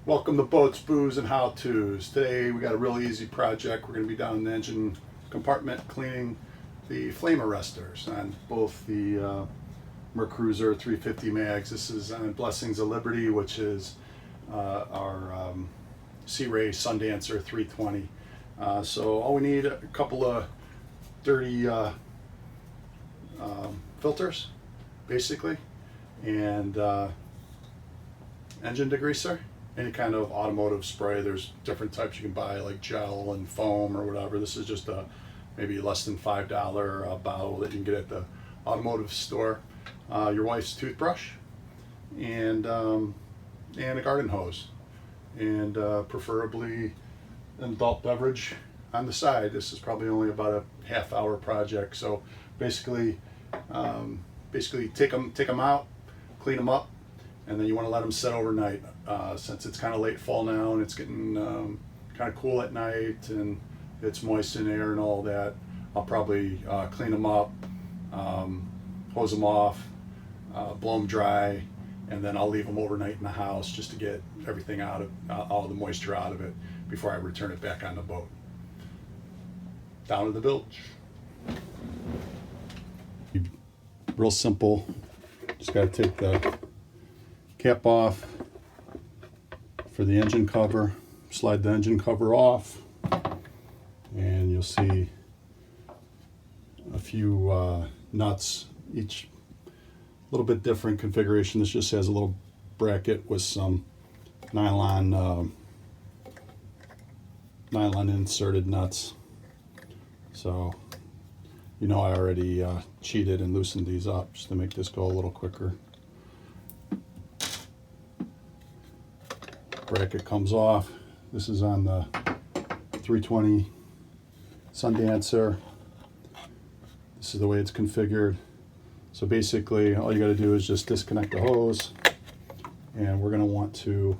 Welcome to Boats, Booze, and How-Tos. Today we got a really easy project. We're going to be down in the engine compartment cleaning the flame arresters on both the Mercruiser 350 mags. This is on Blessings of Liberty, which is our Sea Ray Sundancer 320. So all we need a couple of dirty filters, basically, and engine degreaser. Any kind of automotive spray. There's different types you can buy, like gel and foam or whatever. This is just a maybe less than $5 bottle that you can get at the automotive store. Your wife's toothbrush and a garden hose, and preferably an adult beverage on the side. This is probably only about a half-hour project. So basically take them out, clean them up, and then you want to let them sit overnight. Since it's kind of late fall now and it's getting kind of cool at night and it's moist in air and all that, I'll probably clean them up, hose them off, blow them dry, and then I'll leave them overnight in the house just to get everything all the moisture out of it before I return it back on the boat. Down to the bilge. Real simple. Just got to take the cap off for the engine cover, slide the engine cover off, and you'll see a few nuts, each a little bit different configuration. This just has a little bracket with some nylon inserted nuts. So I already cheated and loosened these up just to make this go a little quicker. Bracket comes off. This is on the 320 Sundancer. This is the way it's configured. So basically all you got to do is just disconnect the hose, and we're going to want to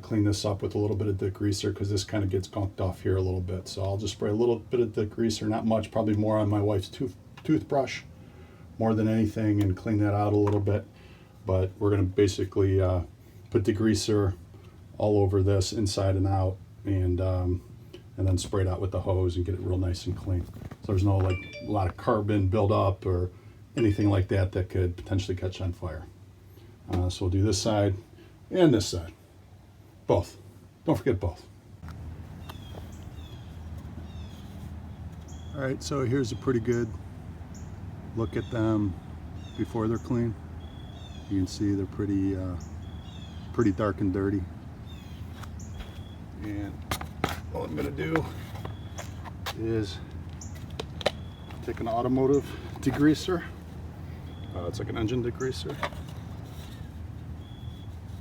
clean this up with a little bit of degreaser because this kind of gets gunked off here a little bit. So I'll just spray a little bit of degreaser, not much, probably more on my wife's toothbrush more than anything, and clean that out a little bit. But we're going to basically put degreaser all over this inside and out, and then spray it out with the hose and get it real nice and clean. So there's no a lot of carbon buildup or anything like that that could potentially catch on fire. So we'll do this side and this side, both. Don't forget both. All right, so here's a pretty good look at them before they're clean. You can see they're pretty dark and dirty. And all I'm going to do is take an automotive degreaser. It's like an engine degreaser.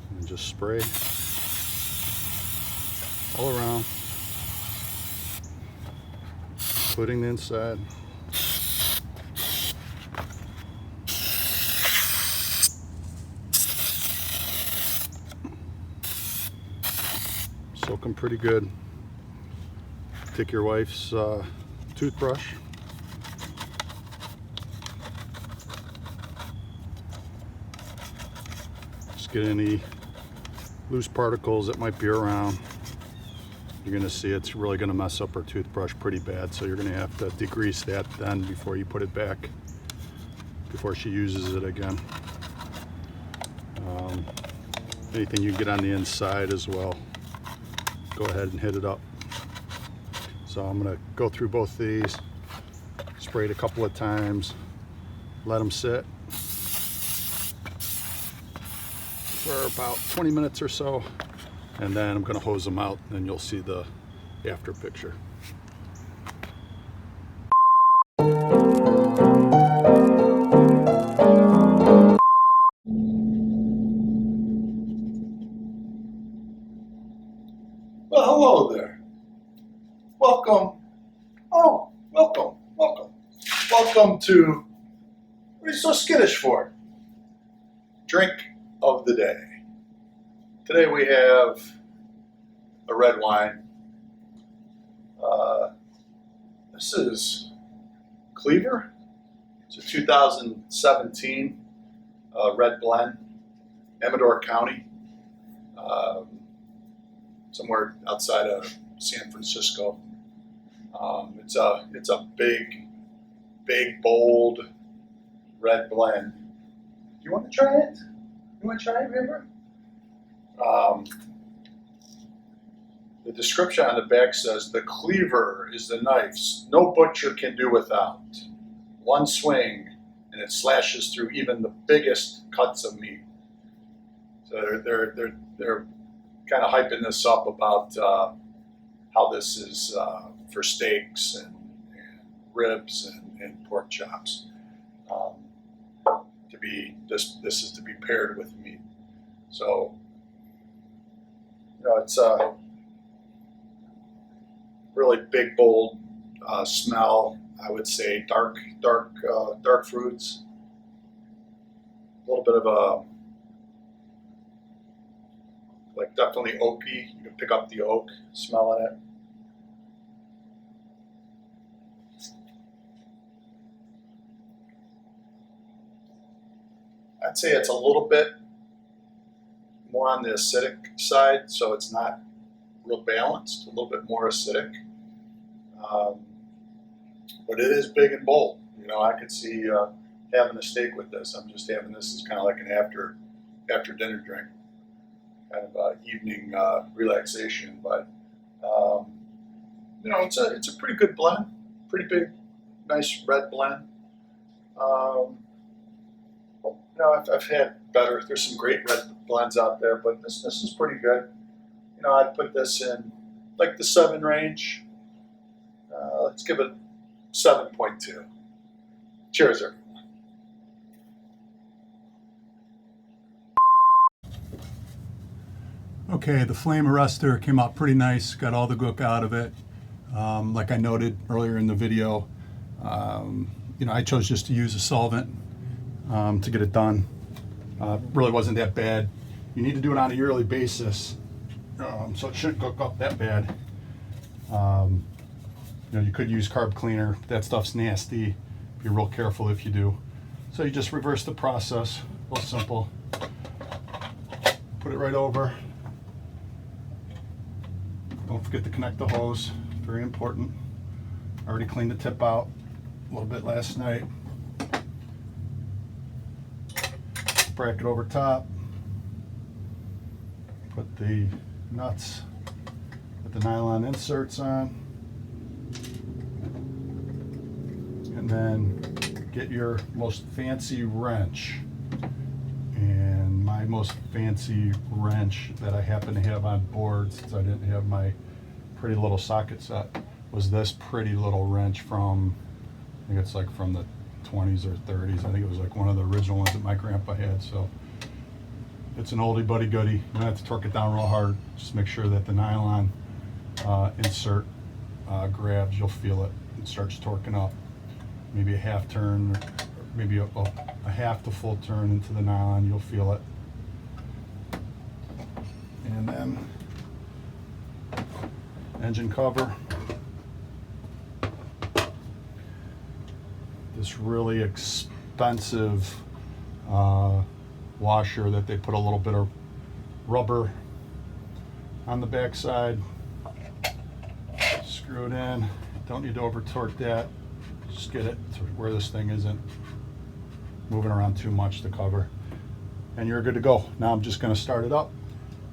And just spray all around, including the inside. Soak them pretty good. Take your wife's toothbrush, just get any loose particles that might be around. You're going to see it's really going to mess up her toothbrush pretty bad, so you're going to have to degrease that then before you put it back, before she uses it again. Anything you get on the inside as well, go ahead and hit it up. So I'm going to go through both these, spray it a couple of times, let them sit for about 20 minutes or so, and then I'm going to hose them out, and you'll see the after picture. Well, hello there. Welcome. Oh, welcome. Welcome to, what are you so skittish for? Drink of the day. Today we have a red wine. This is Cleaver. It's a 2017 red blend, Amador County. somewhere outside of San Francisco. It's a big, bold red blend. Do you want to try it? You want to try it, River? The description on the back says, the cleaver is the knife no butcher can do without. One swing and it slashes through even the biggest cuts of meat. So they're kind of hyping this up about how this is for steaks and ribs and pork chops. This is to be paired with meat. So it's a really big, bold smell. I would say dark fruits. A little bit of definitely oaky. You can pick up the oak smell in it. I'd say it's a little bit more on the acidic side, so it's not real balanced, a little bit more acidic. But it is big and bold. I could see having a steak with this. I'm just having this as kind of like an after dinner drink, kind of evening relaxation. But it's a pretty good blend, pretty big, nice red blend. I've had better. There's some great red blends out there, but this is pretty good. I'd put this in like the 7 range. Let's give it 7.2. Cheers, everyone. Okay, the flame arrestor came out pretty nice. Got all the gook out of it. Like I noted earlier in the video, I chose just to use a solvent to get it done. Really wasn't that bad. You need to do it on a yearly basis, so it shouldn't cook up that bad. You could use carb cleaner. That stuff's nasty. Be real careful if you do. So you just reverse the process. Real simple. Put it right over. Don't forget to connect the hose. Very important. I already cleaned the tip out a little bit last night. Bracket over top. Put the nuts with the nylon inserts on. And then get your most fancy wrench. And my most fancy wrench that I happen to have on board, since I didn't have my pretty little socket set, was this pretty little wrench from, I think it's like from the 20s or 30s. I think it was like one of the original ones that my grandpa had. So it's an oldie buddy goodie. You don't have to torque it down real hard. Just make sure that the nylon insert grabs. You'll feel it. It starts torquing up. Maybe a half turn, or maybe a half to full turn into the nylon. You'll feel it. And then engine cover. This really expensive washer that they put a little bit of rubber on the back side. Screw it in. Don't need to over torque that. Just get it to where this thing isn't moving around too much to cover, and you're good to go. Now I'm just going to start it up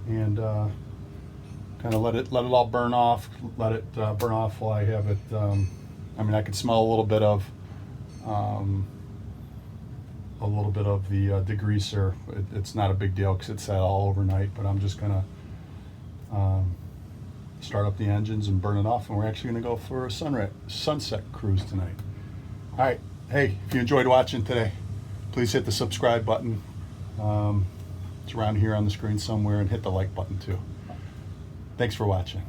and kind of let it all burn off. Let it burn off while I have it. I can smell a little bit of the degreaser. It's not a big deal because it sat all overnight, but I'm just going to start up the engines and burn it off, and we're actually going to go for a sunset cruise tonight. All right. Hey, if you enjoyed watching today, please hit the subscribe button. It's around here on the screen somewhere, and hit the like button too. Thanks for watching.